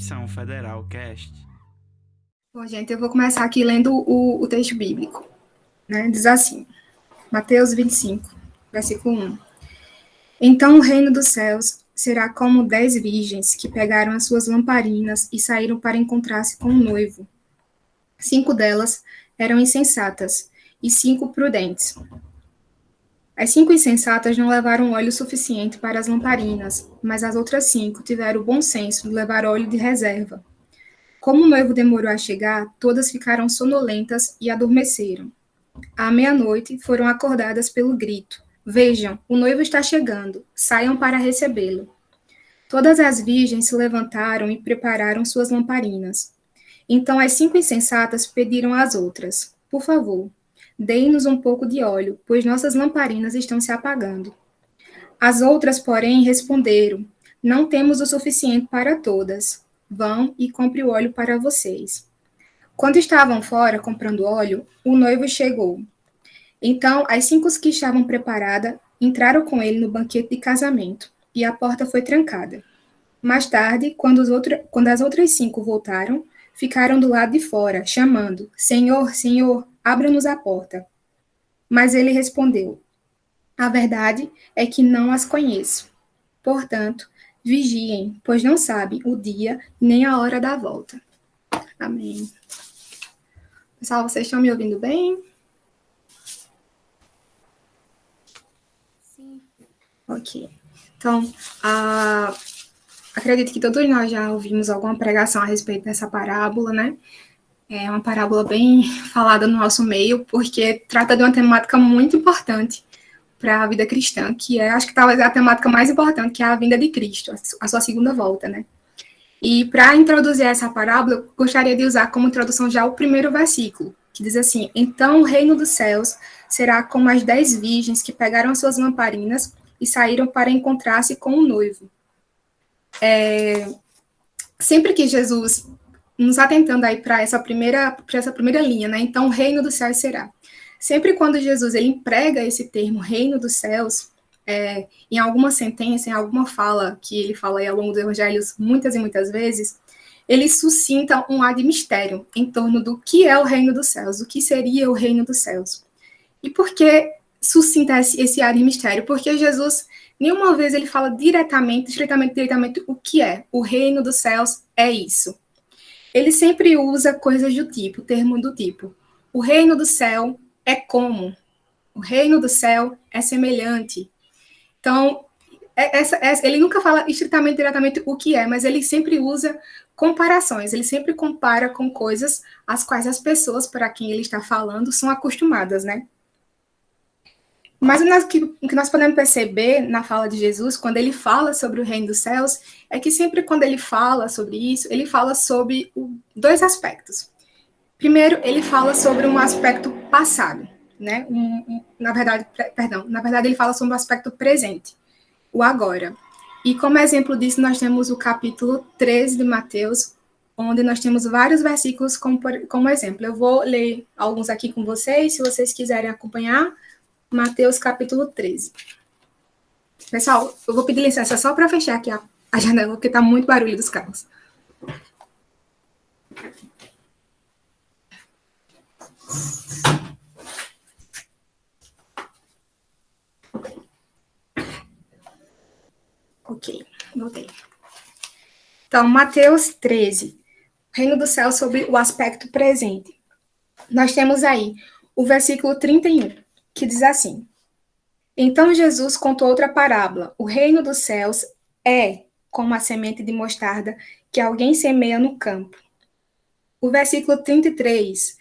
Missão Federal Cast. Bom, gente, eu vou começar aqui lendo o texto bíblico, né? Diz assim, Mateus 25, versículo 1. Então o reino dos céus será como 10 virgens que pegaram as suas lamparinas e saíram para encontrar-se com o noivo. 5 delas eram insensatas e 5 prudentes. As 5 insensatas não levaram óleo suficiente para as lamparinas, mas as outras 5 tiveram o bom senso de levar óleo de reserva. Como o noivo demorou a chegar, todas ficaram sonolentas e adormeceram. À meia-noite, foram acordadas pelo grito: Vejam, o noivo está chegando, saiam para recebê-lo. Todas as virgens se levantaram e prepararam suas lamparinas. Então as 5 insensatas pediram às outras: Por favor, deem-nos um pouco de óleo, pois nossas lamparinas estão se apagando. As outras, porém, responderam: Não temos o suficiente para todas. Vão e compre o óleo para vocês. Quando estavam fora comprando óleo, o noivo chegou. Então, as 5 que estavam preparadas entraram com ele no banquete de casamento, e a porta foi trancada. Mais tarde, quando as outras 5 voltaram, ficaram do lado de fora, chamando: Senhor, Senhor, abra-nos a porta. Mas ele respondeu: A verdade é que não as conheço. Portanto, vigiem, pois não sabem o dia nem a hora da volta. Amém. Pessoal, vocês estão me ouvindo bem? Sim. Ok. Então, acredito que todos nós já ouvimos alguma pregação a respeito dessa parábola, né? É uma parábola bem falada no nosso meio, porque trata de uma temática muito importante para a vida cristã, que é, acho que talvez a temática mais importante, que é a vinda de Cristo, a sua segunda volta, né? E para introduzir essa parábola, eu gostaria de usar como introdução já o primeiro versículo, que diz assim: Então o reino dos céus será como as 10 virgens que pegaram suas lamparinas e saíram para encontrar-se com o noivo. Sempre que Jesus, nos atentando aí para essa primeira linha, né? Então o reino dos céus será. Sempre quando Jesus ele emprega esse termo reino dos céus, em alguma sentença, em alguma fala que ele fala aí ao longo dos evangelhos muitas e muitas vezes, ele suscita um ar de mistério em torno do que é o reino dos céus, o que seria o reino dos céus. E por que suscita esse ar de mistério? Porque Jesus, nenhuma vez ele fala diretamente o que é. O reino dos céus é isso. Ele sempre usa coisas do tipo, termo do tipo. O reino do céu é como. O reino do céu é semelhante. Então, ele nunca fala estritamente, diretamente o que é, mas ele sempre usa comparações. Ele sempre compara com coisas às quais as pessoas para quem ele está falando são acostumadas, né? Mas o que nós podemos perceber na fala de Jesus, quando ele fala sobre o reino dos céus, é que sempre quando ele fala sobre isso, ele fala sobre 2 aspectos. Primeiro, ele fala sobre um aspecto passado, né? Na verdade, ele fala sobre um aspecto presente, o agora. E como exemplo disso, nós temos o capítulo 13 de Mateus, onde nós temos vários versículos como exemplo. Eu vou ler alguns aqui com vocês, se vocês quiserem acompanhar. Mateus capítulo 13. Pessoal, eu vou pedir licença só para fechar aqui a janela, porque está muito barulho dos carros. Ok, voltei. Então, Mateus 13. Reino do céu sobre o aspecto presente. Nós temos aí o versículo 31, que diz assim: Então Jesus contou outra parábola. O reino dos céus é como a semente de mostarda que alguém semeia no campo. O versículo 33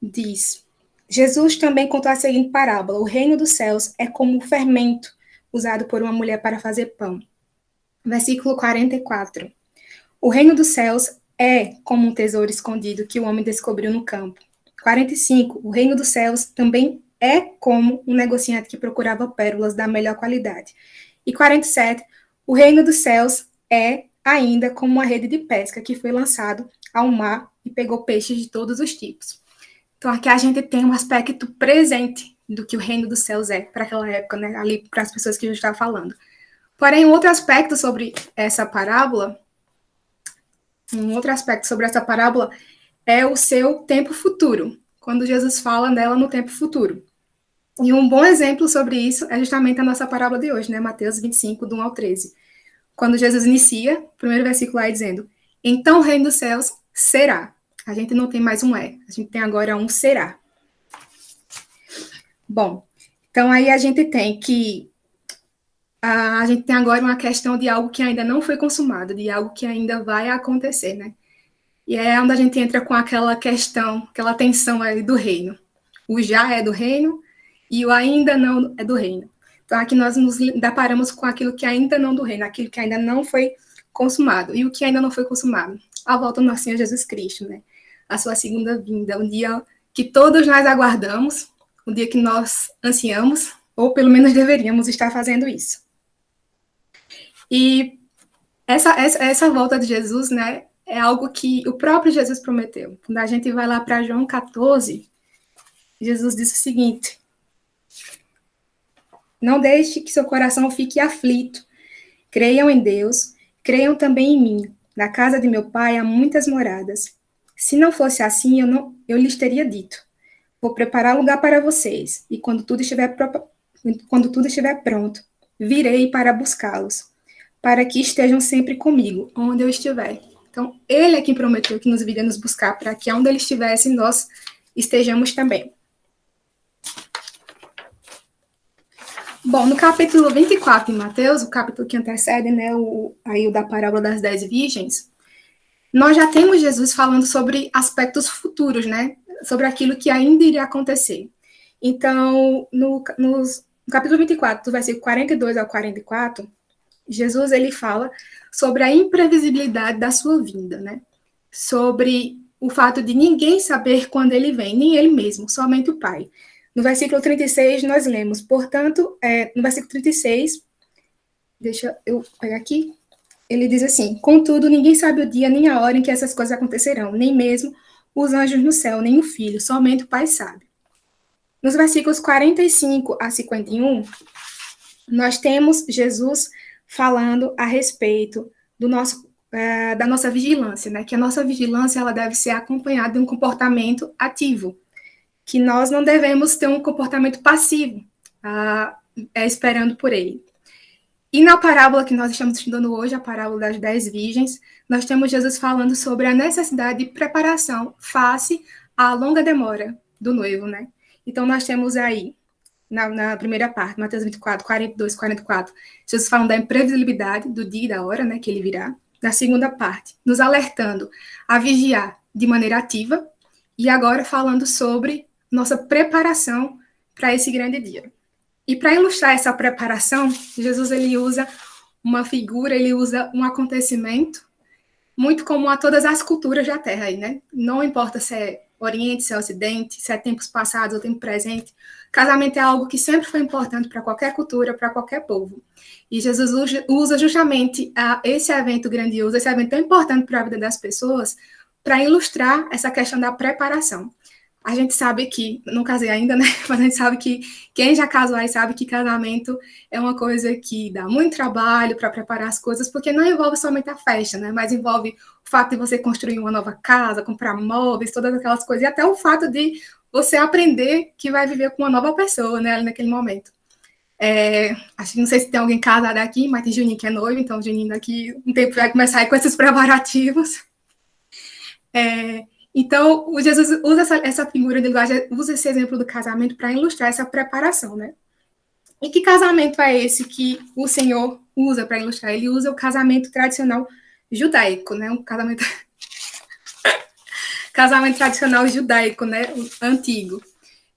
diz: Jesus também contou a seguinte parábola: O reino dos céus é como o fermento usado por uma mulher para fazer pão. Versículo 44. O reino dos céus é como um tesouro escondido que o homem descobriu no campo. 45. O reino dos céus também é como um negociante que procurava pérolas da melhor qualidade. E 47. O reino dos céus é ainda como uma rede de pesca que foi lançado ao mar e pegou peixes de todos os tipos. Então, aqui a gente tem um aspecto presente do que o reino dos céus é para aquela época, né? Ali para as pessoas que a gente está falando. Porém, um outro aspecto sobre essa parábola um outro aspecto sobre essa parábola é o seu tempo futuro, quando Jesus fala nela no tempo futuro. E um bom exemplo sobre isso é justamente a nossa parábola de hoje, né? Mateus 25, do 1 ao 13. Quando Jesus inicia, o primeiro versículo lá dizendo: então o reino dos céus será. A gente não tem mais um é, a gente tem agora um será. Bom, então aí a gente tem agora uma questão de algo que ainda não foi consumado, de algo que ainda vai acontecer, né? E é onde a gente entra com aquela questão, aquela tensão aí do reino. O já é do reino e o ainda não é do reino. Então aqui nós nos deparamos com aquilo que ainda não do reino, aquilo que ainda não foi consumado. E o que ainda não foi consumado? A volta do nosso Senhor Jesus Cristo, né? A sua segunda vinda, um dia que todos nós aguardamos, um dia que nós ansiamos, ou pelo menos deveríamos estar fazendo isso. E essa volta de Jesus, né, é algo que o próprio Jesus prometeu. Quando a gente vai lá para João 14, Jesus disse o seguinte: não deixe que seu coração fique aflito. Creiam em Deus, creiam também em mim. Na casa de meu pai há muitas moradas. Se não fosse assim, eu lhes teria dito: vou preparar lugar para vocês, e quando tudo estiver pronto, virei para buscá-los, para que estejam sempre comigo, onde eu estiver. Então, ele é quem prometeu que nos viria nos buscar, para que onde ele estivesse, nós estejamos também. Bom, no capítulo 24 de Mateus, o capítulo que antecede, né, o da parábola das 10 virgens, nós já temos Jesus falando sobre aspectos futuros, né, sobre aquilo que ainda iria acontecer. Então, no capítulo 24, do versículo 42 ao 44, Jesus ele fala sobre a imprevisibilidade da sua vinda, né? Sobre o fato de ninguém saber quando ele vem, nem ele mesmo, somente o Pai. No versículo 36, nós lemos, portanto, no versículo 36, deixa eu pegar aqui, ele diz assim: contudo, ninguém sabe o dia nem a hora em que essas coisas acontecerão, nem mesmo os anjos no céu, nem o Filho, somente o Pai sabe. Nos versículos 45 a 51, nós temos Jesus falando a respeito da nossa vigilância, né? Que a nossa vigilância ela deve ser acompanhada de um comportamento ativo, que nós não devemos ter um comportamento passivo, esperando por ele. E na parábola que nós estamos estudando hoje, a parábola das 10 virgens, nós temos Jesus falando sobre a necessidade de preparação face à longa demora do noivo, né? Então, nós temos aí, na primeira parte, Mateus 24, 42, 44, Jesus falando da imprevisibilidade do dia e da hora, né, que ele virá. Na segunda parte, nos alertando a vigiar de maneira ativa. E agora falando sobre nossa preparação para esse grande dia. E para ilustrar essa preparação, Jesus ele usa uma figura, ele usa um acontecimento muito comum a todas as culturas da Terra, aí, né? Não importa se é Oriente, se é Ocidente, se é tempos passados ou tempo presente, casamento é algo que sempre foi importante para qualquer cultura, para qualquer povo. E Jesus usa justamente esse evento grandioso, esse evento tão importante para a vida das pessoas, para ilustrar essa questão da preparação. A gente sabe que, não casei ainda, né? Mas a gente sabe que quem já casou aí sabe que casamento é uma coisa que dá muito trabalho para preparar as coisas, porque não envolve somente a festa, né? Mas envolve o fato de você construir uma nova casa, comprar móveis, todas aquelas coisas, e até o fato de você aprender que vai viver com uma nova pessoa, né? Ali naquele momento. Acho que não sei se tem alguém casado aqui, mas tem Juninho que é noivo, então o Juninho daqui um tempo vai começar aí com esses preparativos. Então, o Jesus usa essa figura de linguagem, usa esse exemplo do casamento para ilustrar essa preparação, né? E que casamento é esse que o Senhor usa para ilustrar? Ele usa o casamento tradicional judaico, né? Um casamento tradicional judaico, né? Antigo.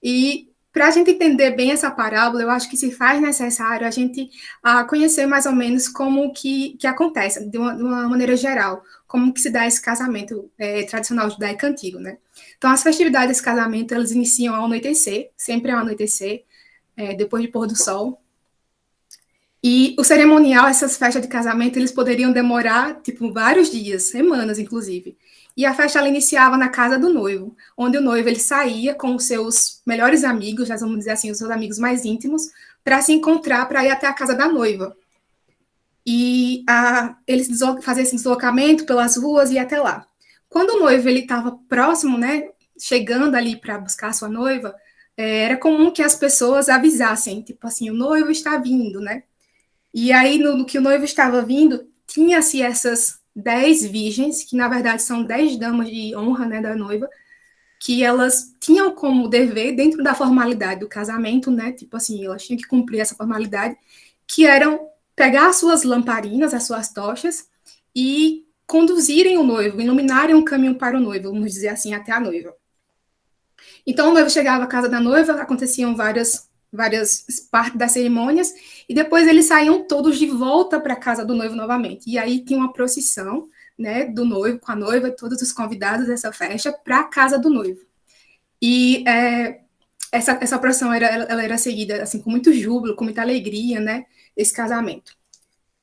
E para a gente entender bem essa parábola, eu acho que se faz necessário a gente conhecer mais ou menos como que acontece, de uma maneira geral, como que se dá esse casamento tradicional judaico antigo, né? Então, as festividades desse casamento, elas iniciam ao anoitecer, sempre ao anoitecer, depois de pôr do sol. E o cerimonial, essas festas de casamento, eles poderiam demorar, tipo, vários dias, semanas, inclusive. E a festa, ela iniciava na casa do noivo, onde o noivo, ele saía com os seus melhores amigos, nós vamos dizer assim, os seus amigos mais íntimos, para se encontrar, para ir até a casa da noiva. e eles faziam esse deslocamento pelas ruas e até lá. Quando o noivo estava próximo, né, chegando ali para buscar sua noiva, era comum que as pessoas avisassem, tipo assim, o noivo está vindo, né? E aí, no que o noivo estava vindo, tinha-se essas 10 virgens, que na verdade são 10 damas de honra, né, da noiva, que elas tinham como dever, dentro da formalidade do casamento, né, tipo assim, elas tinham que cumprir essa formalidade, que eram pegar as suas lamparinas, as suas tochas, e conduzirem o noivo, iluminarem um caminho para o noivo, vamos dizer assim, até a noiva. Então, o noivo chegava à casa da noiva, aconteciam várias partes das cerimônias, e depois eles saíam todos de volta para a casa do noivo novamente. E aí tinha uma procissão, né, do noivo com a noiva, todos os convidados dessa festa, para a casa do noivo. E essa procissão ela era seguida assim, com muito júbilo, com muita alegria, né, esse casamento.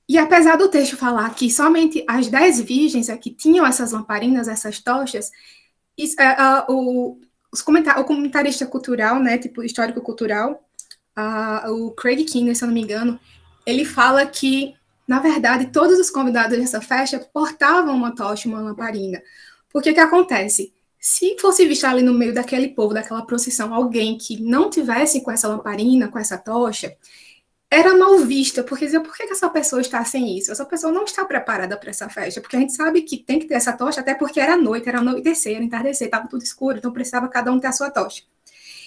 E apesar do texto falar que somente as 10 virgens é que tinham essas lamparinas, essas tochas, o comentarista cultural, né, tipo histórico-cultural, o Craig Kinner, se eu não me engano, ele fala que, na verdade, todos os convidados dessa festa portavam uma tocha, uma lamparina. Porque o que acontece? Se fosse visto ali no meio daquele povo, daquela procissão, alguém que não tivesse com essa lamparina, com essa tocha, era mal vista, porque dizia, por que essa pessoa está sem isso? Essa pessoa não está preparada para essa festa, porque a gente sabe que tem que ter essa tocha, até porque era noite, era anoitecer, era entardecer, estava tudo escuro, então precisava cada um ter a sua tocha.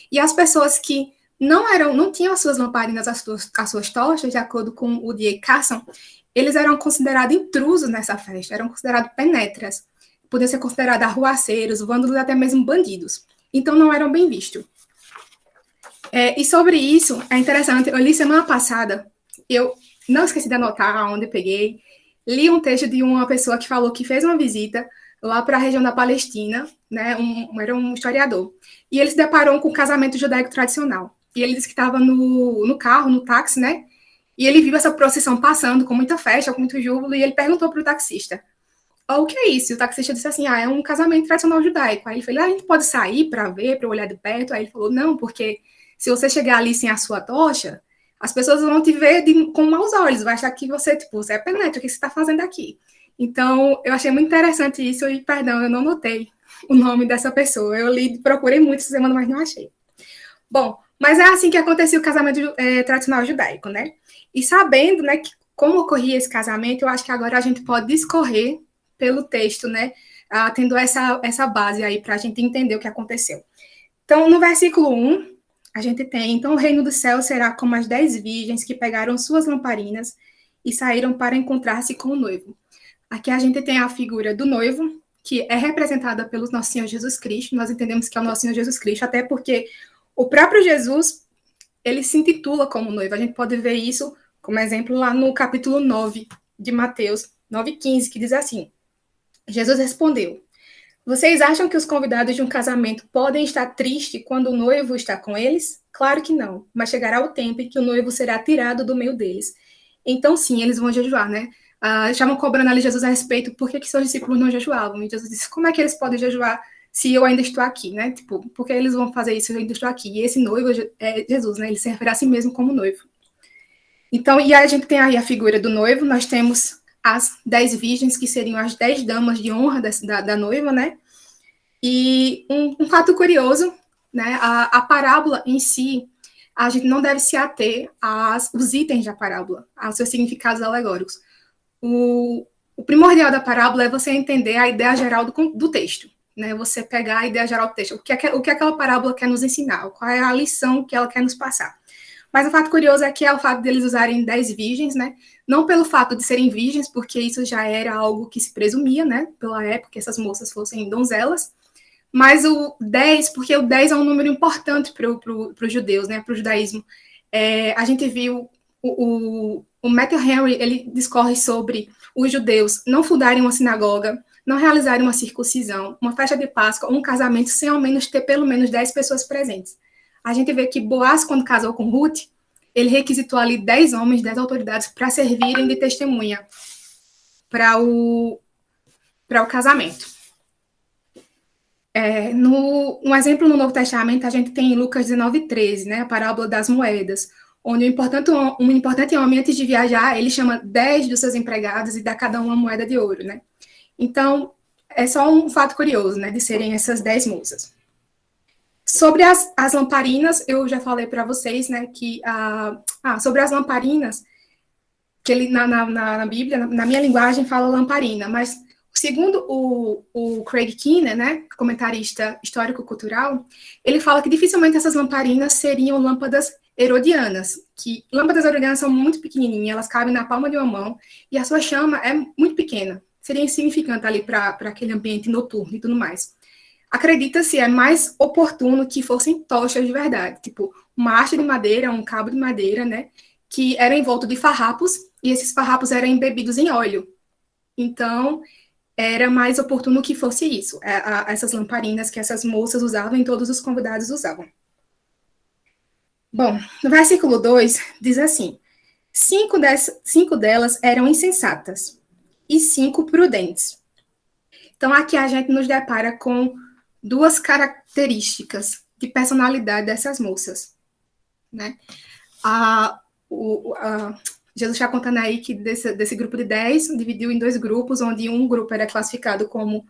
E as pessoas que não tinham as suas lamparinas, as suas tochas, de acordo com o D.A. Carson, eles eram considerados intrusos nessa festa, eram considerados penetras, podiam ser considerados arruaceiros, vândalos, até mesmo bandidos. Então não eram bem vistos. E sobre isso, é interessante, eu li semana passada, eu não esqueci de anotar onde eu peguei, li um texto de uma pessoa que falou que fez uma visita lá para a região da Palestina, né, era um historiador, e ele se deparou com o casamento judaico tradicional. E ele disse que estava no carro, no táxi, né, e ele viu essa procissão passando com muita festa, com muito júbilo, e ele perguntou para o taxista, o que é isso? E o taxista disse assim, é um casamento tradicional judaico. Aí ele falou, a gente pode sair para ver, para olhar de perto? Aí ele falou, não, porque se você chegar ali sem a sua tocha, as pessoas vão te ver com maus olhos, vai achar que você, tipo, você é penetra, o que você está fazendo aqui? Então, eu achei muito interessante isso, e, perdão, eu não notei o nome dessa pessoa. Eu procurei muito essa semana, mas não achei. Bom, mas é assim que acontecia o casamento tradicional judaico, né? E sabendo, né, que como ocorria esse casamento, eu acho que agora a gente pode discorrer pelo texto, né? Tendo essa base aí para a gente entender o que aconteceu. Então, no versículo 1, a gente tem, então o reino do céu será como as 10 virgens que pegaram suas lamparinas e saíram para encontrar-se com o noivo. Aqui a gente tem a figura do noivo, que é representada pelo nosso Senhor Jesus Cristo. Nós entendemos que é o nosso Senhor Jesus Cristo, até porque o próprio Jesus, ele se intitula como noivo. A gente pode ver isso como exemplo lá no capítulo 9 de Mateus, 9:15, que diz assim, Jesus respondeu, vocês acham que os convidados de um casamento podem estar tristes quando o noivo está com eles? Claro que não, mas chegará o tempo em que o noivo será tirado do meio deles. Então, sim, eles vão jejuar, né? Estavam cobrando ali Jesus a respeito por que seus discípulos não jejuavam. E Jesus disse, como é que eles podem jejuar se eu ainda estou aqui, né? Tipo, por que eles vão fazer isso se eu ainda estou aqui? E esse noivo é Jesus, né? Ele se refere a si mesmo como noivo. Então, e aí a gente tem aí a figura do noivo, nós temos as 10 virgens, que seriam as 10 damas de honra da noiva, né? E um fato curioso, né? A parábola em si, a gente não deve se ater aos itens da parábola, aos seus significados alegóricos. O primordial da parábola é você entender a ideia geral do texto, né? Você pegar a ideia geral do texto, o que aquela parábola quer nos ensinar, qual é a lição que ela quer nos passar. Mas o fato curioso é que é o fato deles usarem 10 virgens, né? Não pelo fato de serem virgens, porque isso já era algo que se presumia, né? Pela época, que essas moças fossem donzelas. Mas o 10, porque o 10 é um número importante para os judeus, né? Para o judaísmo. A gente viu o Matthew Henry, ele discorre sobre os judeus não fundarem uma sinagoga, não realizarem uma circuncisão, uma festa de Páscoa, um casamento, sem ao menos ter pelo menos 10 pessoas presentes. A gente vê que Boaz, quando casou com Ruth, ele requisitou ali 10 homens, 10 autoridades para servirem de testemunha para o casamento. Um exemplo no Novo Testamento, a gente tem em Lucas 19:13, né, a parábola das moedas, onde um importante homem, antes de viajar, ele chama 10 dos seus empregados e dá cada um uma moeda de ouro, né? Então, é só um fato curioso, né, de serem essas 10 musas. Sobre as lamparinas, eu já falei para vocês, né, que sobre as lamparinas, que ele na Bíblia, na minha linguagem, fala lamparina, mas segundo o Craig Keener, né, comentarista histórico-cultural, ele fala que dificilmente essas lamparinas seriam lâmpadas herodianas, que lâmpadas herodianas são muito pequenininhas, elas cabem na palma de uma mão, e a sua chama é muito pequena, seria insignificante ali para aquele ambiente noturno e tudo mais. Acredita-se é mais oportuno que fossem tochas de verdade, tipo uma haste de madeira, um cabo de madeira, né, que era envolto de farrapos, e esses farrapos eram embebidos em óleo. Então, era mais oportuno que fosse isso, essas lamparinas que essas moças usavam e todos os convidados usavam. Bom, no versículo 2, diz assim, 5 delas eram insensatas e 5 prudentes. Então, aqui a gente nos depara com 2 características de personalidade dessas moças, né? Jesus está contando aí que desse grupo de 10, dividiu em 2 grupos, onde um grupo era classificado como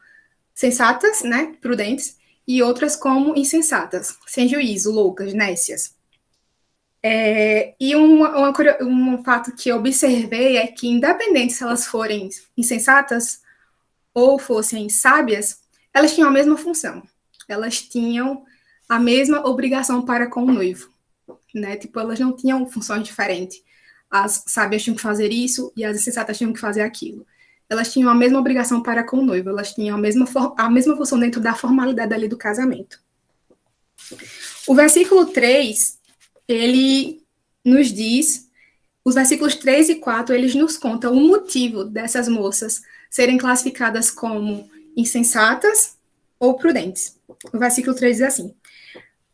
sensatas, né, prudentes, e outras como insensatas, sem juízo, loucas, nécias. E um fato que eu observei é que, independente se elas forem insensatas ou fossem sábias, elas tinham a mesma função. Elas tinham a mesma obrigação para com o noivo, né? Tipo, elas não tinham funções diferentes. As sábias tinham que fazer isso e as insensatas tinham que fazer aquilo. Elas tinham a mesma obrigação para com o noivo, elas tinham a mesma função dentro da formalidade ali do casamento. O versículo 3, ele nos diz, os versículos 3 e 4, eles nos contam o motivo dessas moças serem classificadas como insensatas ou prudentes. O versículo 3 diz assim,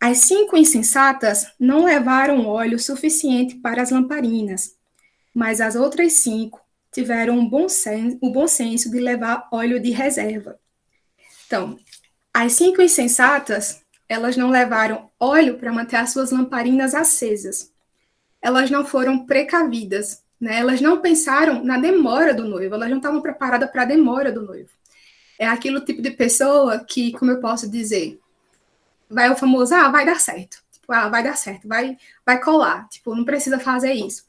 as 5 insensatas não levaram óleo suficiente para as lamparinas, mas as outras 5 tiveram o bom senso de levar óleo de reserva. Então, as 5 insensatas, elas não levaram óleo para manter as suas lamparinas acesas. Elas não foram precavidas, né? Elas não pensaram na demora do noivo, elas não estavam preparadas para a demora do noivo. É aquele tipo de pessoa que, como eu posso dizer, vai o famoso, vai dar certo. Tipo, vai dar certo, vai colar. Tipo, não precisa fazer isso.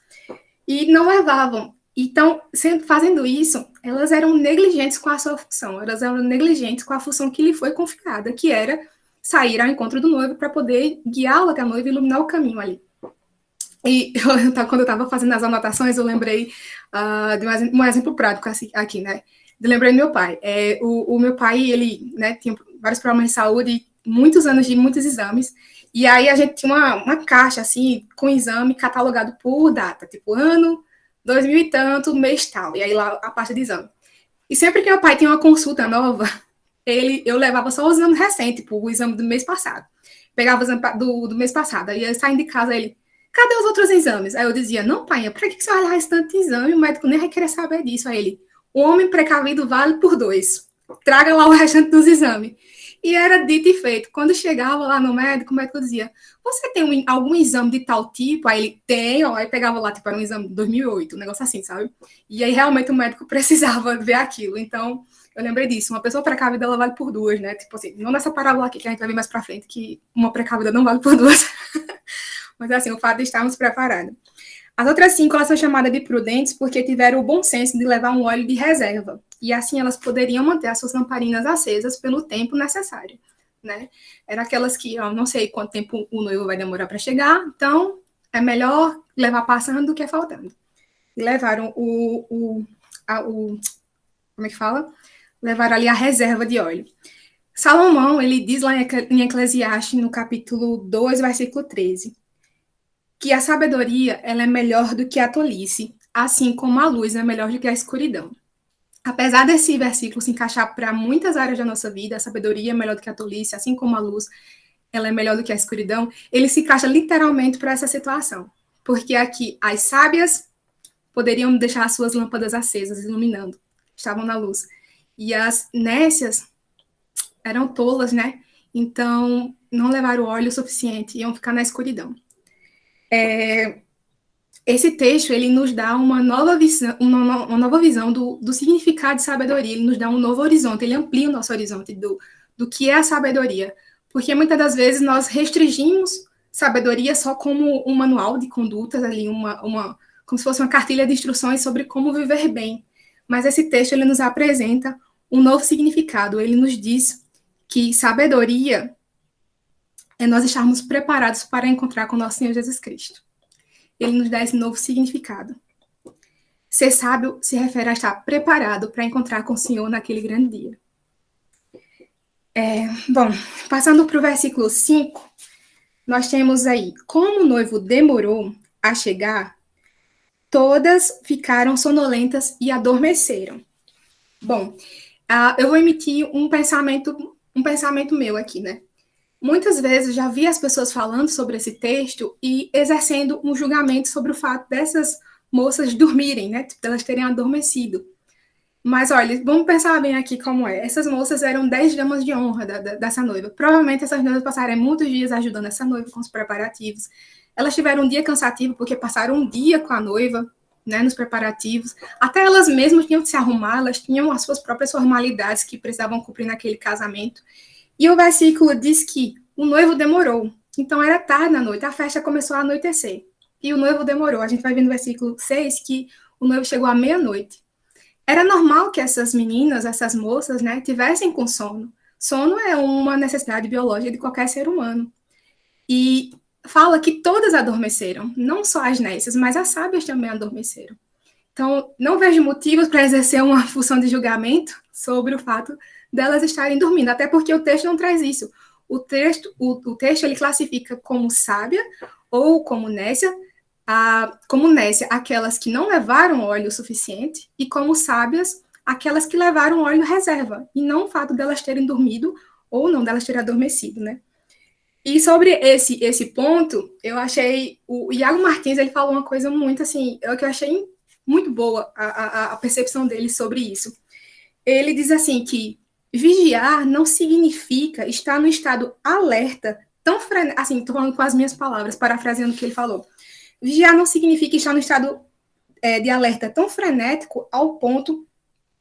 E não levavam. Então, fazendo isso, elas eram negligentes com a sua função. Elas eram negligentes com a função que lhe foi confiada, que era sair ao encontro do noivo para poder guiá-lo até a noiva e iluminar o caminho ali. E quando eu estava fazendo as anotações, eu lembrei de um exemplo prático aqui, né? Eu lembrei do meu pai. O meu pai, ele, né, tinha vários problemas de saúde, muitos anos de muitos exames, e aí a gente tinha uma caixa, assim, com exame catalogado por data, tipo ano, 2000 e tanto, mês tal, e aí lá a parte de exame. E sempre que meu pai tinha uma consulta nova, eu levava só o exame recente, tipo, o exame do mês passado. Pegava o exame do mês passado, aí eu saindo de casa, ele, cadê os outros exames? Aí eu dizia, não, pai, pra que você vai levar esse tanto de exame? O médico nem vai querer saber disso. Aí ele, o homem precavido vale por 2. Traga lá o restante dos exames. E era dito e feito. Quando chegava lá no médico, o médico dizia, você tem algum exame de tal tipo? Aí ele, tem, ó. Aí pegava lá, tipo, era um exame de 2008, um negócio assim, sabe? E aí, realmente, o médico precisava ver aquilo. Então, eu lembrei disso. Uma pessoa precavida, ela vale por 2, né? Tipo assim, não nessa parábola aqui, que a gente vai ver mais pra frente, que uma precavida não vale por 2. Mas, assim, o fato de estarmos preparados. As outras 5, elas são chamadas de prudentes porque tiveram o bom senso de levar um óleo de reserva. E assim elas poderiam manter as suas lamparinas acesas pelo tempo necessário, né? Eram aquelas que, não sei quanto tempo o noivo vai demorar para chegar, então é melhor levar passando do que faltando. E levaram como é que fala? Levaram ali a reserva de óleo. Salomão, ele diz lá em Eclesiastes, no capítulo 2, versículo 13, que a sabedoria ela é melhor do que a tolice, assim como a luz é melhor do que a escuridão. Apesar desse versículo se encaixar para muitas áreas da nossa vida, a sabedoria é melhor do que a tolice, assim como a luz ela é melhor do que a escuridão, ele se encaixa literalmente para essa situação. Porque aqui as sábias poderiam deixar as suas lâmpadas acesas, iluminando, estavam na luz. E as nécias eram tolas, né? Então, não levaram óleo suficiente, iam ficar na escuridão. esse texto, ele nos dá uma nova visão do significado de sabedoria, ele nos dá um novo horizonte, ele amplia o nosso horizonte do que é a sabedoria. Porque muitas das vezes nós restringimos sabedoria só como um manual de condutas, ali, como se fosse uma cartilha de instruções sobre como viver bem. Mas esse texto, ele nos apresenta um novo significado, ele nos diz que sabedoria é nós estarmos preparados para encontrar com nosso Senhor Jesus Cristo. Ele nos dá esse novo significado. Ser sábio se refere a estar preparado para encontrar com o Senhor naquele grande dia. Bom, passando para o versículo 5, nós temos aí, como o noivo demorou a chegar, todas ficaram sonolentas e adormeceram. Bom, eu vou emitir um pensamento meu aqui, né? Muitas vezes já vi as pessoas falando sobre esse texto e exercendo um julgamento sobre o fato dessas moças dormirem, né? Elas terem adormecido. Mas, olha, vamos pensar bem aqui como é. Essas moças eram 10 damas de honra dessa noiva. Provavelmente essas noivas passaram muitos dias ajudando essa noiva com os preparativos. Elas tiveram um dia cansativo porque passaram um dia com a noiva, né, nos preparativos. Até elas mesmas tinham que se arrumar, elas tinham as suas próprias formalidades que precisavam cumprir naquele casamento. E o versículo diz que o noivo demorou. Então, era tarde na noite, a festa começou a anoitecer. E o noivo demorou. A gente vai ver no versículo 6 que o noivo chegou à meia-noite. Era normal que essas meninas, essas moças, né, tivessem com sono. Sono é uma necessidade biológica de qualquer ser humano. E fala que todas adormeceram, não só as nécias, mas as sábias também adormeceram. Então, não vejo motivos para exercer uma função de julgamento sobre o fato delas estarem dormindo, até porque o texto não traz isso. O texto ele classifica como sábia ou como nécia, aquelas que não levaram óleo suficiente, e como sábias, aquelas que levaram óleo reserva, e não o fato delas terem dormido ou não delas terem adormecido, né? E sobre esse ponto, eu achei, o Iago Martins, ele falou uma coisa muito assim, que eu achei muito boa a percepção dele sobre isso. Ele diz assim que vigiar não significa estar no estado alerta, tão frenético, assim, estou falando com as minhas palavras, parafraseando o que ele falou. Vigiar não significa estar no estado de alerta tão frenético ao ponto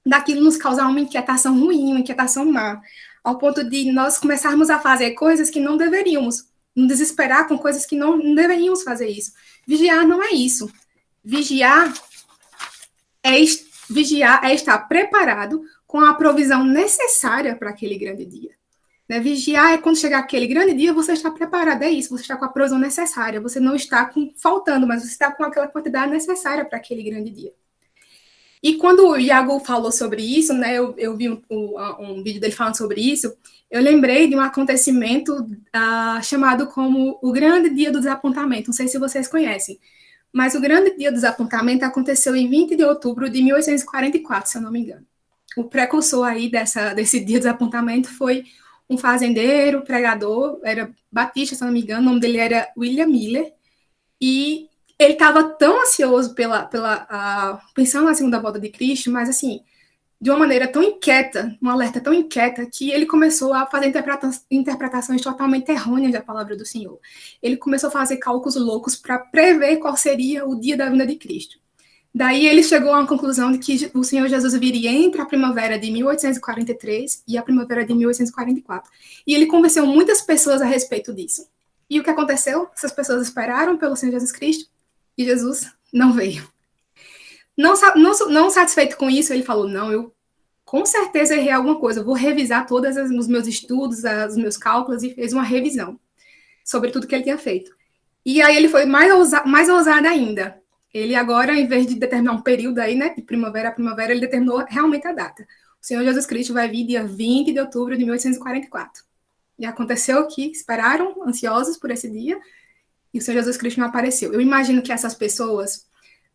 daquilo nos causar uma inquietação ruim, uma inquietação má, ao ponto de nós começarmos a fazer coisas que não deveríamos, nos desesperar com coisas que não deveríamos fazer isso. Vigiar não é isso. Vigiar é estar preparado com a provisão necessária para aquele grande dia. Né? Vigiar é quando chegar aquele grande dia, você está preparado, é isso, você está com a provisão necessária, você não está faltando, mas você está com aquela quantidade necessária para aquele grande dia. E quando o Iago falou sobre isso, né, eu vi um vídeo dele falando sobre isso, eu lembrei de um acontecimento chamado como o Grande Dia do Desapontamento, não sei se vocês conhecem, mas o Grande Dia do Desapontamento aconteceu em 20 de outubro de 1844, se eu não me engano. O precursor aí desse Dia do Desapontamento foi um fazendeiro, pregador, era batista, se eu não me engano, o nome dele era William Miller, e ele estava tão ansioso pensando na segunda volta de Cristo, mas assim, de uma maneira tão inquieta, um alerta tão inquieta, que ele começou a fazer interpretações totalmente errôneas da palavra do Senhor. Ele começou a fazer cálculos loucos para prever qual seria o dia da vinda de Cristo. Daí ele chegou a uma conclusão de que o Senhor Jesus viria entre a primavera de 1843 e a primavera de 1844. E ele convenceu muitas pessoas a respeito disso. E o que aconteceu? Essas pessoas esperaram pelo Senhor Jesus Cristo e Jesus não veio. Não satisfeito com isso, ele falou, não, eu com certeza errei alguma coisa, eu vou revisar todos os meus estudos, os meus cálculos, e fez uma revisão sobre tudo que ele tinha feito. E aí ele foi mais ousado ainda. Ele agora, em vez de determinar um período aí, né, de primavera a primavera, ele determinou realmente a data. O Senhor Jesus Cristo vai vir dia 20 de outubro de 1844. E aconteceu que esperaram, ansiosos por esse dia, e o Senhor Jesus Cristo não apareceu. Eu imagino que essas pessoas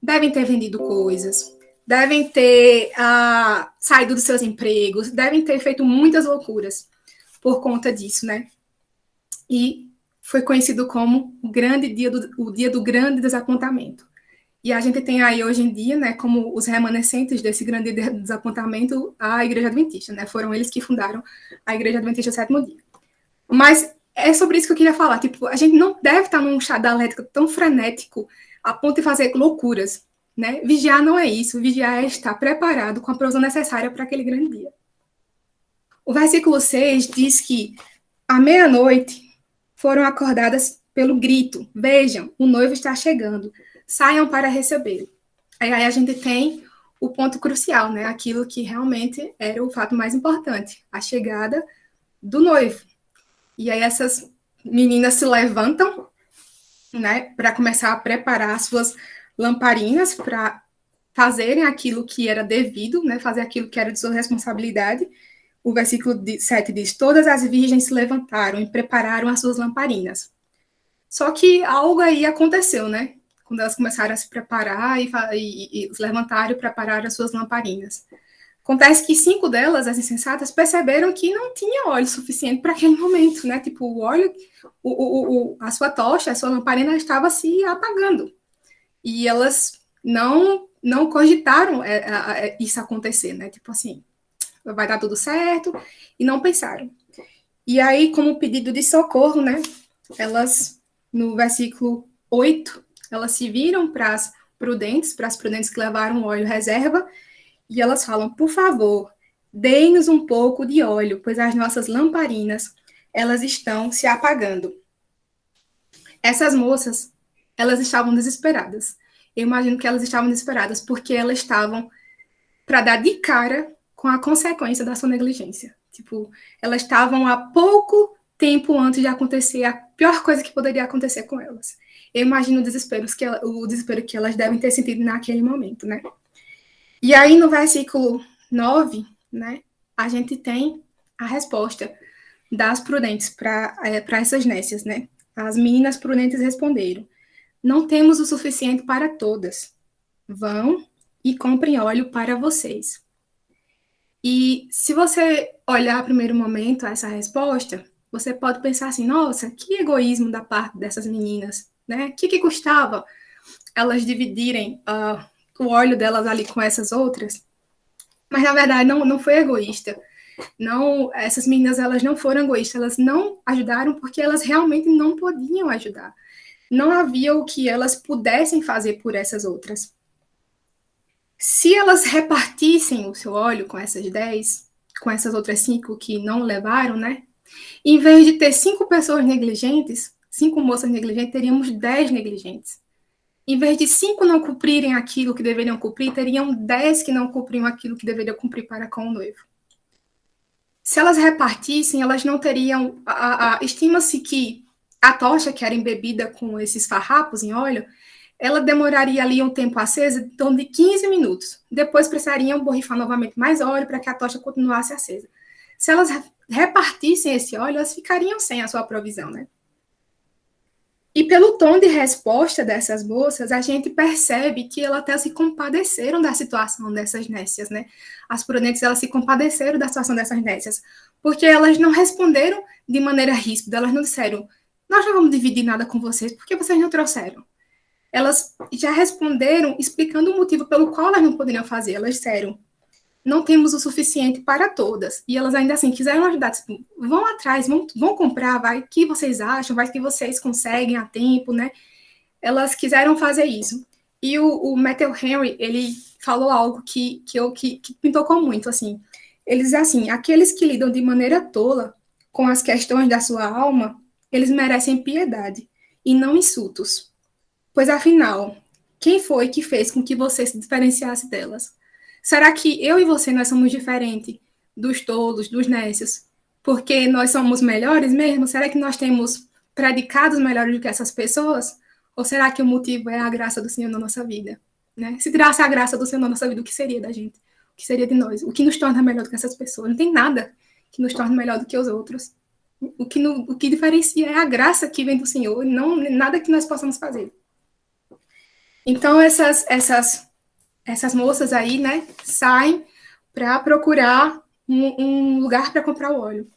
devem ter vendido coisas, devem ter saído dos seus empregos, devem ter feito muitas loucuras por conta disso, né? E foi conhecido como o dia do grande desapontamento. E a gente tem aí hoje em dia, né, como os remanescentes desse grande desapontamento, a Igreja Adventista, né? Foram eles que fundaram a Igreja Adventista do Sétimo Dia. Mas é sobre isso que eu queria falar. Tipo, a gente não deve estar num estado alético tão frenético a ponto de fazer loucuras, né? Vigiar não é isso, vigiar é estar preparado com a provisão necessária para aquele grande dia. O versículo 6 diz que à meia-noite foram acordadas pelo grito: vejam, o noivo está chegando, saiam para recebê-lo. Aí a gente tem o ponto crucial, né? Aquilo que realmente era o fato mais importante, a chegada do noivo. E aí essas meninas se levantam, né, para começar a preparar suas lamparinas para fazerem aquilo que era devido, né, fazer aquilo que era de sua responsabilidade. O versículo 7 diz: todas as virgens se levantaram e prepararam as suas lamparinas. Só que algo aí aconteceu, né? Quando elas começaram a se preparar e se levantaram e prepararam as suas lamparinas. Acontece que 5 delas, as insensatas, perceberam que não tinha óleo suficiente para aquele momento, né? Tipo, o óleo, a sua tocha, a sua lamparina estava se apagando. E elas não cogitaram isso acontecer, né? Tipo assim, vai dar tudo certo, e não pensaram. E aí, como pedido de socorro, né? Elas, no versículo 8, elas se viram para as prudentes que levaram óleo reserva, e elas falam: por favor, deem-nos um pouco de óleo, pois as nossas lamparinas, elas estão se apagando. Essas moças, elas estavam desesperadas. Eu imagino que elas estavam desesperadas porque elas estavam para dar de cara com a consequência da sua negligência. Tipo, elas estavam há pouco tempo antes de acontecer a pior coisa que poderia acontecer com elas. Eu imagino o desespero que elas devem ter sentido naquele momento, né? E aí, no versículo 9, né, a gente tem a resposta das prudentes para essas nécias, né? As meninas prudentes responderam: não temos o suficiente para todas. Vão e comprem óleo para vocês. E se você olhar a primeiro momento essa resposta, você pode pensar assim: nossa, que egoísmo da parte dessas meninas, né? O que custava elas dividirem o óleo delas ali com essas outras? Mas na verdade não foi egoísta. Não, essas meninas, elas não foram egoístas, elas não ajudaram porque elas realmente não podiam ajudar. Não havia o que elas pudessem fazer por essas outras. Se elas repartissem o seu óleo com essas 10, com essas outras 5 que não levaram, né? Em vez de ter 5 pessoas negligentes, 5 moças negligentes, teríamos 10 negligentes. Em vez de 5 não cumprirem aquilo que deveriam cumprir, teriam 10 que não cumpriam aquilo que deveriam cumprir para com o noivo. Se elas repartissem, elas não teriam. Estima-se que a tocha que era embebida com esses farrapos em óleo, ela demoraria ali um tempo acesa em torno de 15 minutos. Depois precisariam borrifar novamente mais óleo para que a tocha continuasse acesa. Se elas repartissem esse óleo, elas ficariam sem a sua provisão, né? E pelo tom de resposta dessas moças, a gente percebe que elas até se compadeceram da situação dessas nécias, né? As prudentes, elas se compadeceram da situação dessas nécias, porque elas não responderam de maneira ríspida, elas não disseram: nós não vamos dividir nada com vocês, porque vocês não trouxeram. Elas já responderam explicando o motivo pelo qual elas não poderiam fazer. Elas disseram: não temos o suficiente para todas. E elas ainda assim quiseram ajudar, tipo, vão atrás, vão comprar, vai, que vocês acham, vai que vocês conseguem a tempo, né? Elas quiseram fazer isso. E o Matthew Henry, ele falou algo que me tocou muito, assim. Ele diz assim: aqueles que lidam de maneira tola com as questões da sua alma, eles merecem piedade e não insultos. Pois afinal, quem foi que fez com que você se diferenciasse delas? Será que eu e você, nós somos diferentes dos tolos, dos nécios, porque nós somos melhores mesmo? Será que nós temos predicados melhores do que essas pessoas? Ou será que o motivo é a graça do Senhor na nossa vida? Né? Se tirasse a graça do Senhor na nossa vida, o que seria da gente? O que seria de nós? O que nos torna melhor do que essas pessoas? Não tem nada que nos torne melhor do que os outros. O que diferencia é a graça que vem do Senhor, não nada que nós possamos fazer. Então, essas moças aí, né, saem para procurar um lugar para comprar o óleo.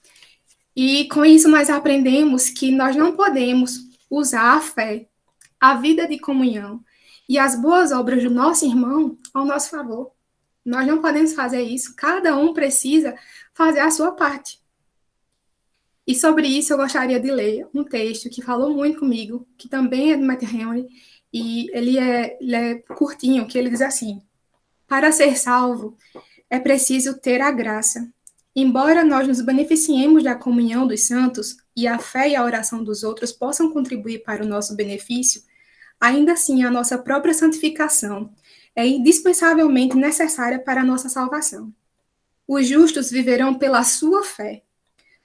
E com isso nós aprendemos que nós não podemos usar a fé, a vida de comunhão e as boas obras do nosso irmão ao nosso favor. Nós não podemos fazer isso. Cada um precisa fazer a sua parte. E sobre isso eu gostaria de ler um texto que falou muito comigo, que também é do Matthew Henry, e ele é curtinho, que ele diz assim: para ser salvo, é preciso ter a graça. Embora nós nos beneficiemos da comunhão dos santos e a fé e a oração dos outros possam contribuir para o nosso benefício, ainda assim a nossa própria santificação é indispensavelmente necessária para a nossa salvação. Os justos viverão pela sua fé.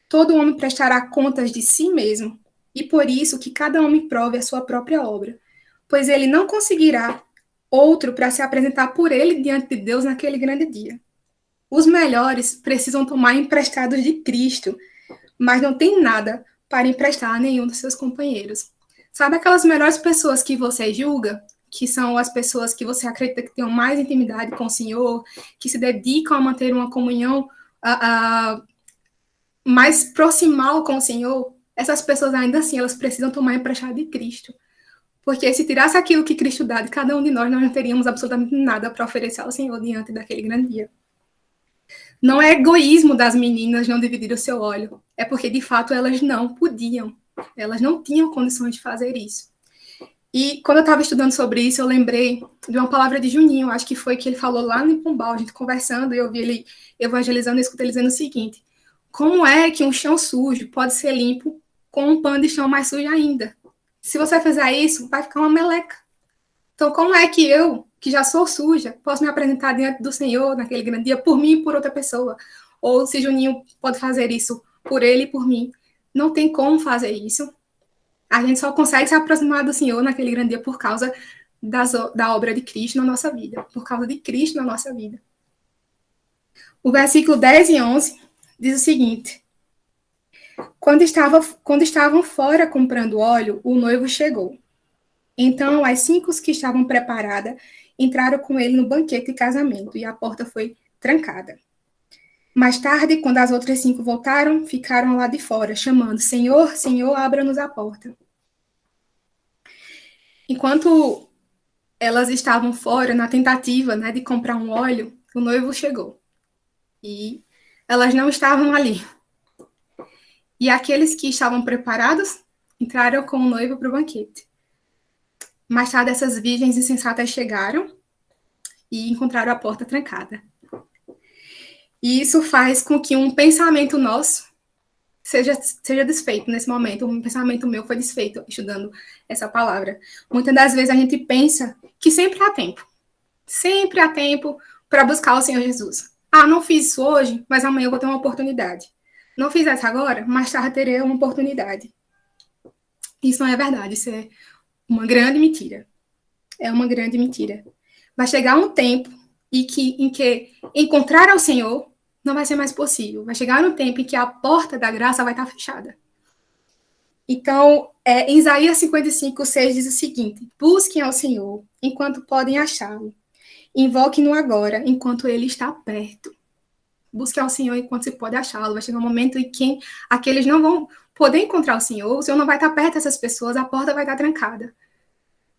Todo homem prestará contas de si mesmo, e por isso que cada homem prove a sua própria obra, pois ele não conseguirá outro para se apresentar por ele diante de Deus naquele grande dia. Os melhores precisam tomar emprestados de Cristo, mas não tem nada para emprestar a nenhum dos seus companheiros. Sabe aquelas melhores pessoas que você julga? Que são as pessoas que você acredita que tenham mais intimidade com o Senhor, que se dedicam a manter uma comunhão mais proximal com o Senhor? Essas pessoas, ainda assim, elas precisam tomar emprestado de Cristo. Porque se tirasse aquilo que Cristo dá de cada um de nós, nós não teríamos absolutamente nada para oferecer ao Senhor diante daquele grande dia. Não é egoísmo das meninas não dividir o seu óleo, é porque, de fato, elas não podiam. Elas não tinham condições de fazer isso. E quando eu estava estudando sobre isso, eu lembrei de uma palavra de Juninho, acho que foi que ele falou lá no Pombal, a gente conversando, e eu vi ele evangelizando, e escutei ele dizendo o seguinte: como é que um chão sujo pode ser limpo com um pano de chão mais sujo ainda? Se você fizer isso, vai ficar uma meleca. Então, como é que eu, que já sou suja, posso me apresentar diante do Senhor naquele grande dia por mim e por outra pessoa? Ou se Juninho pode fazer isso por ele e por mim? Não tem como fazer isso. A gente só consegue se aproximar do Senhor naquele grande dia por causa da obra de Cristo na nossa vida, por causa de Cristo na nossa vida. O versículo 10 e 11 diz o seguinte: quando estavam fora comprando óleo, o noivo chegou. Então, as 5 que estavam preparadas entraram com ele no banquete de casamento, e a porta foi trancada. Mais tarde, quando as outras 5 voltaram, ficaram lá de fora, chamando: Senhor, Senhor, abra-nos a porta. Enquanto elas estavam fora, na tentativa, né, de comprar um óleo, o noivo chegou. E elas não estavam ali. E aqueles que estavam preparados entraram com o noivo para o banquete. Mais tarde, essas virgens insensatas chegaram e encontraram a porta trancada. E isso faz com que um pensamento nosso seja desfeito nesse momento. Um pensamento meu foi desfeito estudando essa palavra. Muitas das vezes a gente pensa que sempre há tempo para buscar o Senhor Jesus. Ah, não fiz isso hoje, mas amanhã eu vou ter uma oportunidade. Não fiz essa agora, mais tarde terei uma oportunidade. Isso não é verdade, isso é uma grande mentira. É uma grande mentira. Vai chegar um tempo em que encontrar ao Senhor não vai ser mais possível. Vai chegar um tempo em que a porta da graça vai estar fechada. Então, em Isaías 55:6 diz o seguinte: busquem ao Senhor enquanto podem achá-lo. Invoquem-no agora, enquanto ele está perto. Busquem ao Senhor enquanto se pode achá-lo. Vai chegar um momento em que aqueles não vão poder encontrar o Senhor não vai estar perto dessas pessoas, a porta vai estar trancada.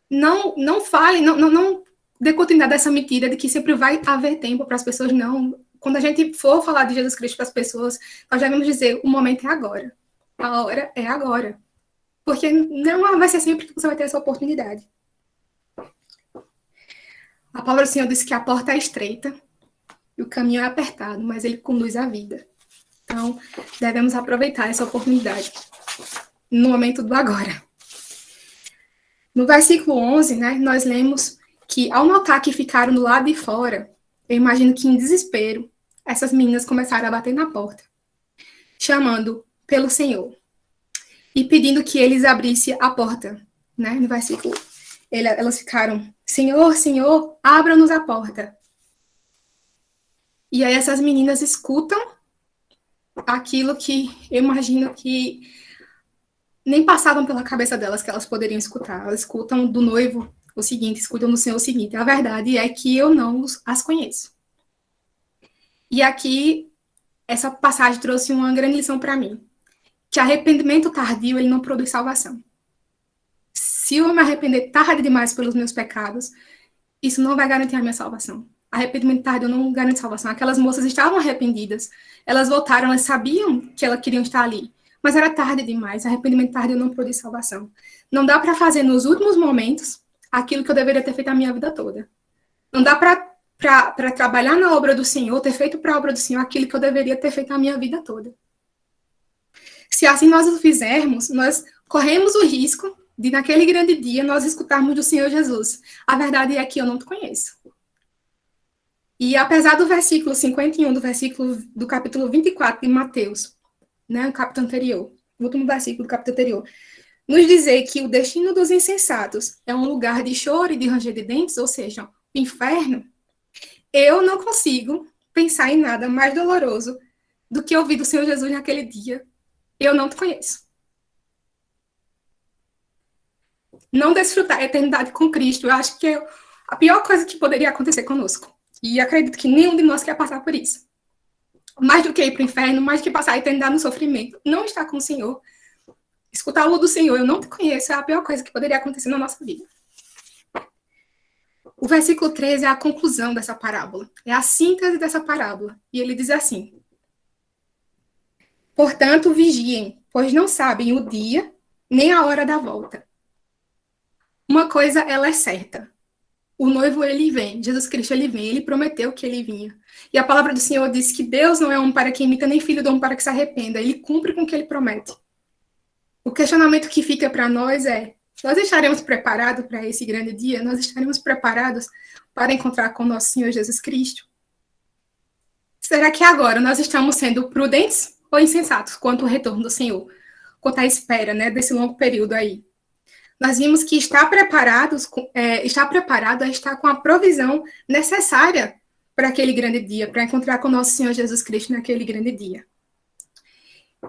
Não fale, não dê continuidade dessa mentira de que sempre vai haver tempo para as pessoas, não. Quando a gente for falar de Jesus Cristo para as pessoas, nós devemos dizer: o momento é agora. A hora é agora. Porque não vai ser sempre que você vai ter essa oportunidade. A palavra do Senhor diz que a porta é estreita e o caminho é apertado, mas ele conduz à vida. Então, devemos aproveitar essa oportunidade no momento do agora. No versículo 11, né, nós lemos que, ao notar que ficaram do lado de fora, eu imagino que, em desespero, essas meninas começaram a bater na porta, chamando pelo Senhor e pedindo que eles abrissem a porta. Né? No versículo, elas ficaram: Senhor, Senhor, abra-nos a porta. E aí essas meninas escutam aquilo que eu imagino que nem passavam pela cabeça delas que elas poderiam escutar. Elas escutam do noivo o seguinte, escutam do Senhor o seguinte: a verdade é que eu não as conheço. E aqui, essa passagem trouxe uma grande lição para mim, que arrependimento tardio, ele não produz salvação. Se eu me arrepender tarde demais pelos meus pecados, isso não vai garantir a minha salvação. Arrependimento tardio não garante salvação. Aquelas moças estavam arrependidas, elas voltaram, elas sabiam que elas queriam estar ali, mas era tarde demais. Arrependimento tardio não produz salvação. Não dá para fazer nos últimos momentos aquilo que eu deveria ter feito a minha vida toda. Não dá para trabalhar na obra do Senhor, ter feito para a obra do Senhor aquilo que eu deveria ter feito a minha vida toda. Se assim nós o fizermos, nós corremos o risco de, naquele grande dia, nós escutarmos do Senhor Jesus: a verdade é que eu não te conheço. E apesar do versículo 51, do capítulo 24 de Mateus, né, o capítulo anterior, o último versículo do capítulo anterior, nos dizer que o destino dos insensatos é um lugar de choro e de ranger de dentes, ou seja, o inferno, eu não consigo pensar em nada mais doloroso do que ouvir do Senhor Jesus naquele dia: eu não te conheço. Não desfrutar a eternidade com Cristo, eu acho que é a pior coisa que poderia acontecer conosco. E acredito que nenhum de nós quer passar por isso. Mais do que ir para o inferno, mais do que passar a eternidade no sofrimento, não estar com o Senhor, escutar o do Senhor: eu não te conheço, é a pior coisa que poderia acontecer na nossa vida. O versículo 13 é a conclusão dessa parábola, é a síntese dessa parábola. E ele diz assim: portanto, vigiem, pois não sabem o dia nem a hora da volta. Uma coisa, ela é certa: o noivo, ele vem, Jesus Cristo, ele vem, ele prometeu que ele vinha. E a palavra do Senhor diz que Deus não é homem para que imita, nem filho de homem para que se arrependa. Ele cumpre com o que ele promete. O questionamento que fica para nós é: nós estaremos preparados para esse grande dia? Nós estaremos preparados para encontrar com o nosso Senhor Jesus Cristo? Será que agora nós estamos sendo prudentes ou insensatos quanto ao retorno do Senhor? Quanto à espera, né, desse longo período aí? Nós vimos que estar preparado é estar com a provisão necessária para aquele grande dia, para encontrar com o nosso Senhor Jesus Cristo naquele grande dia.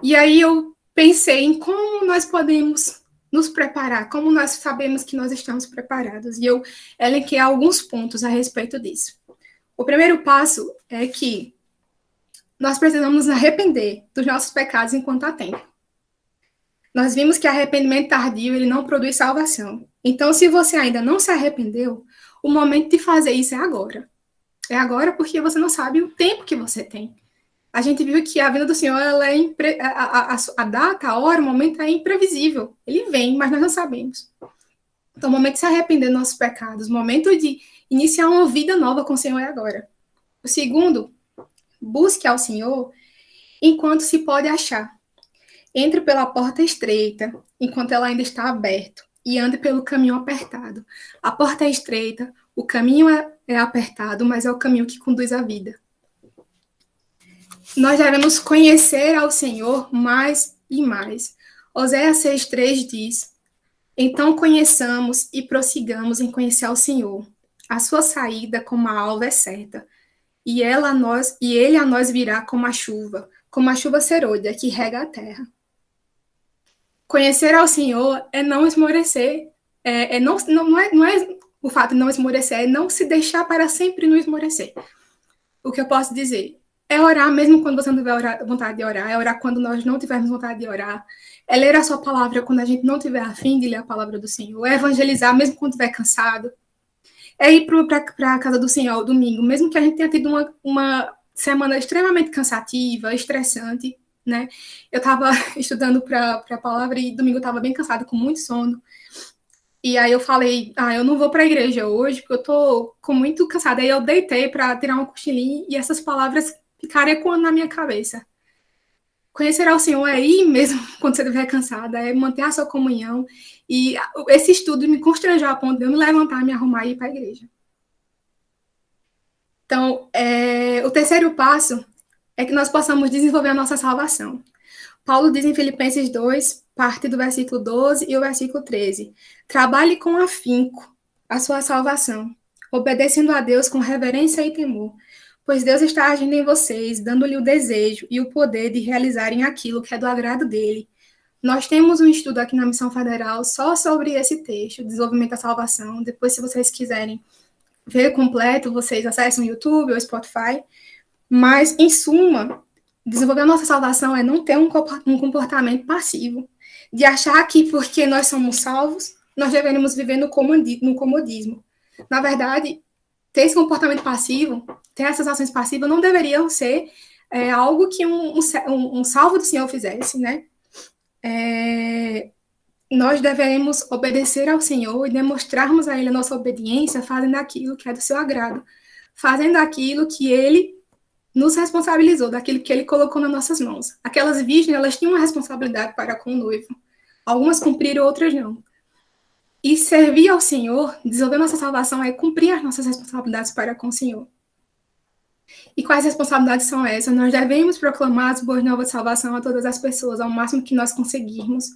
E aí eu pensei em como nós podemos nos preparar, como nós sabemos que nós estamos preparados. E eu elenquei alguns pontos a respeito disso. O primeiro passo é que nós precisamos nos arrepender dos nossos pecados enquanto há tempo. Nós vimos que arrependimento tardio, ele não produz salvação. Então, se você ainda não se arrependeu, o momento de fazer isso é agora. É agora porque você não sabe o tempo que você tem. A gente viu que a vinda do Senhor, ela é a data, a hora, o momento é imprevisível. Ele vem, mas nós não sabemos. Então, o momento de se arrepender dos nossos pecados, o momento de iniciar uma vida nova com o Senhor é agora. O segundo, busque ao Senhor enquanto se pode achar. Entre pela porta estreita, enquanto ela ainda está aberta, e ande pelo caminho apertado. A porta é estreita, o caminho é apertado, mas é o caminho que conduz à vida. Nós devemos conhecer ao Senhor mais e mais. Oséias 6,3 diz: então conheçamos e prossigamos em conhecer ao Senhor. A sua saída como a alva é certa, e ele a nós virá como a chuva serôdia que rega a terra. Conhecer ao Senhor é não esmorecer, não é o fato de não esmorecer, é não se deixar para sempre no esmorecer. O que eu posso dizer? É orar mesmo quando você não tiver vontade de orar, é orar quando nós não tivermos vontade de orar, é ler a sua palavra quando a gente não tiver a fim de ler a palavra do Senhor, é evangelizar mesmo quando estiver cansado, é ir para a casa do Senhor ao domingo, mesmo que a gente tenha tido uma semana extremamente cansativa, estressante, né? Eu estava estudando para a palavra e domingo eu estava bem cansada, com muito sono. E aí eu falei: eu não vou para a igreja hoje, porque eu estou muito cansada. Aí eu deitei para tirar um cochilinho e essas palavras ficaram ecoando na minha cabeça. Conhecer ao Senhor é ir mesmo quando você estiver cansada, é manter a sua comunhão. E esse estudo me constrangeu a ponto de eu me levantar, me arrumar e ir para a igreja. Então, o terceiro passo é que nós possamos desenvolver a nossa salvação. Paulo diz em Filipenses 2, parte do versículo 12 e o versículo 13: trabalhe com afinco a sua salvação, obedecendo a Deus com reverência e temor, pois Deus está agindo em vocês, dando-lhe o desejo e o poder de realizarem aquilo que é do agrado dele. Nós temos um estudo aqui na Missão Federal só sobre esse texto, desenvolvimento da salvação. Depois, se vocês quiserem ver completo, vocês acessam o YouTube ou Spotify. Mas, em suma, desenvolver a nossa salvação é não ter um comportamento passivo, de achar que porque nós somos salvos, nós deveríamos viver no comodismo. Na verdade, ter esse comportamento passivo, ter essas ações passivas, não deveriam ser algo que um salvo do Senhor fizesse, né? nós devemos obedecer ao Senhor e demonstrarmos a Ele a nossa obediência, fazendo aquilo que é do seu agrado, fazendo aquilo que Ele nos responsabilizou, daquilo que Ele colocou nas nossas mãos. Aquelas virgens, elas tinham uma responsabilidade para com o noivo. Algumas cumpriram, outras não. E servir ao Senhor, desenvolver nossa salvação, é cumprir as nossas responsabilidades para com o Senhor. E quais responsabilidades são essas? Nós devemos proclamar as boas novas de salvação a todas as pessoas, ao máximo que nós conseguirmos,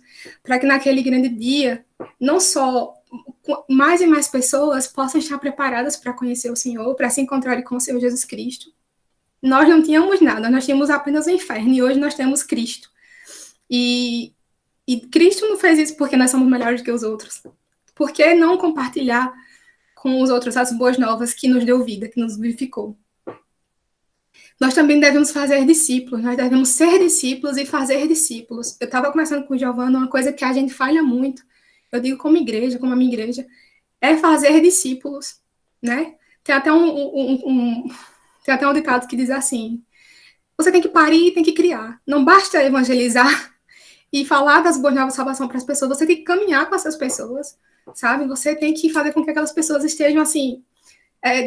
para que naquele grande dia, não só mais e mais pessoas possam estar preparadas para conhecer o Senhor, para se encontrarem com o Senhor Jesus Cristo. Nós não tínhamos nada, nós tínhamos apenas o inferno, e hoje nós temos Cristo. E Cristo não fez isso porque nós somos melhores que os outros. Por que não compartilhar com os outros as boas novas que nos deu vida, que nos vivificou? Nós também devemos fazer discípulos, nós devemos ser discípulos e fazer discípulos. Eu estava conversando com o Giovanna, uma coisa que a gente falha muito, eu digo como igreja, como a minha igreja, é fazer discípulos, né? Tem até tem até um ditado que diz assim, você tem que parir e tem que criar. Não basta evangelizar e falar das boas novas de salvação para as pessoas, você tem que caminhar com essas pessoas, sabe? Você tem que fazer com que aquelas pessoas estejam assim,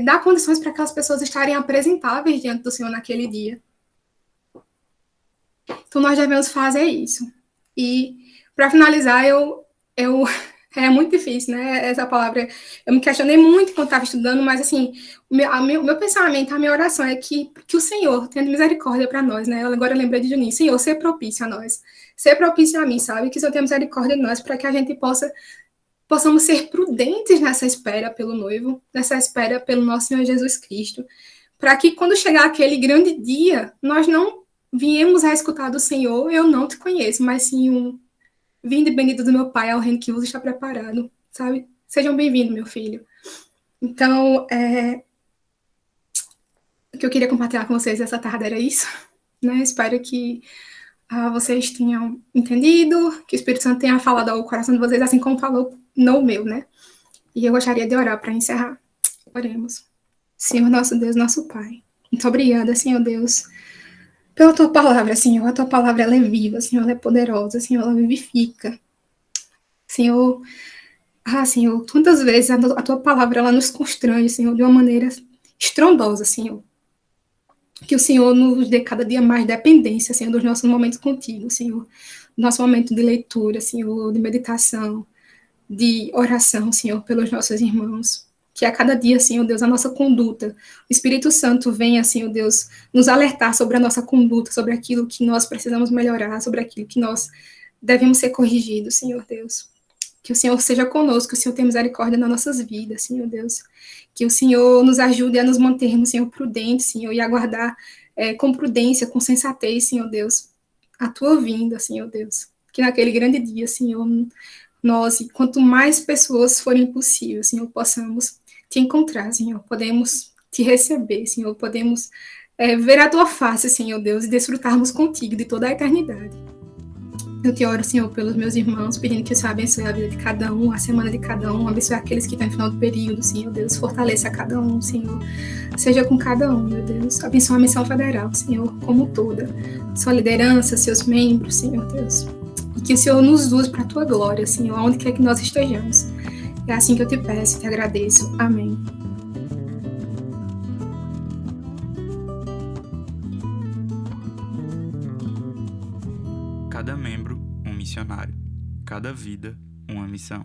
dar condições para aquelas pessoas estarem apresentáveis diante do Senhor naquele dia. Então, nós devemos fazer isso. E, para finalizar, é muito difícil, né? Essa palavra, eu me questionei muito quando estava estudando, mas, assim, meu pensamento, a minha oração é que o Senhor tenha misericórdia para nós, né? Agora eu lembrei de Juninho, Senhor, ser propício a nós, ser propício a mim, sabe? Que o Senhor tenha misericórdia de nós, para que a gente possamos ser prudentes nessa espera pelo noivo, nessa espera pelo nosso Senhor Jesus Cristo, para que quando chegar aquele grande dia, nós não viemos a escutar do Senhor, eu não te conheço, mas sim vinde bendito do meu Pai, ao reino que vos está preparado, sabe? Sejam bem-vindos, meu filho. Então, o que eu queria compartilhar com vocês essa tarde era isso, né? Espero que vocês tenham entendido, que o Espírito Santo tenha falado ao coração de vocês, assim como falou no meu, né? E eu gostaria de orar para encerrar. Oremos. Senhor, nosso Deus, nosso Pai, muito obrigada, Senhor Deus, pela Tua palavra, Senhor. A Tua palavra, ela é viva, Senhor, ela é poderosa, Senhor, ela vivifica. Senhor, Senhor, quantas vezes a Tua palavra, ela nos constrange, Senhor, de uma maneira estrondosa, Senhor. Que o Senhor nos dê cada dia mais dependência, Senhor, dos nossos momentos contigo, Senhor. Nosso momento de leitura, Senhor, de meditação, de oração, Senhor, pelos nossos irmãos. Que a cada dia, Senhor Deus, a nossa conduta, o Espírito Santo venha, Senhor Deus, nos alertar sobre a nossa conduta, sobre aquilo que nós precisamos melhorar, sobre aquilo que nós devemos ser corrigidos, Senhor Deus. Que o Senhor seja conosco, que o Senhor tenha misericórdia nas nossas vidas, Senhor Deus. Que o Senhor nos ajude a nos mantermos, Senhor, prudentes, Senhor, e aguardar com prudência, com sensatez, Senhor Deus, a Tua vinda, Senhor Deus. Que naquele grande dia, Senhor, nós, e quanto mais pessoas forem possíveis, Senhor, possamos te encontrar, Senhor, podemos te receber, Senhor, podemos ver a Tua face, Senhor Deus, e desfrutarmos contigo de toda a eternidade. Eu te oro, Senhor, pelos meus irmãos, pedindo que o Senhor abençoe a vida de cada um, a semana de cada um, abençoe aqueles que estão em final do período, Senhor Deus, fortaleça cada um, Senhor, seja com cada um, meu Deus, abençoe a missão federal, Senhor, como toda, sua liderança, seus membros, Senhor Deus, e que o Senhor nos use para a Tua glória, Senhor, aonde quer que nós estejamos. É assim que eu te peço e te agradeço. Amém. Cada membro, um missionário. Cada vida, uma missão.